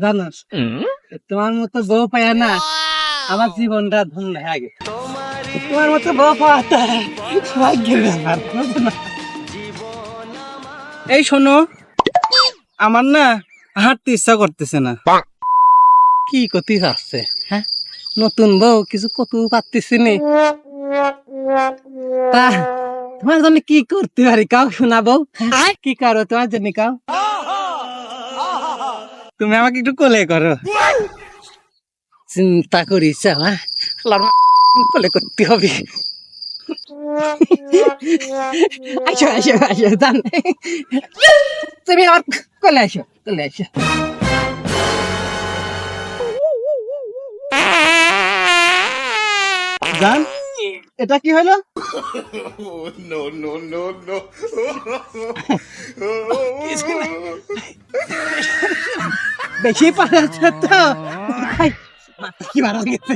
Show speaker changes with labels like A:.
A: জানোস তোমার মতো বউ পায়া না আমার জীবনটা ধন্য হয়ে গেছে। তোমার মতো বউ পাওয়াটা ভাগ্যের ব্যাপার, বুঝছো না? এই শোনো, আমার না হাঁটতে ইচ্ছা করতেছে না। কি করতে যাচ্ছে? হ্যাঁ, নতুন বউ কিছু কত পারতেছি নি। তা তোমার জন্য কি করতে পারি কাউ শোনাবো? কি করো তোমার জন্য কাউ? তুমি আমাকে একটু কোলে করো। চিন্তা করিস, হ্যাঁ, কোলে করতে হবে। আসো আসো আসো, জান তুমি আমার কোলে আসো, কোলে আসো। জান, এটা কি হলো? কিছু না। বেশি পারাচ্ছে তো, ভাই, মাথা কি মারা গেছে।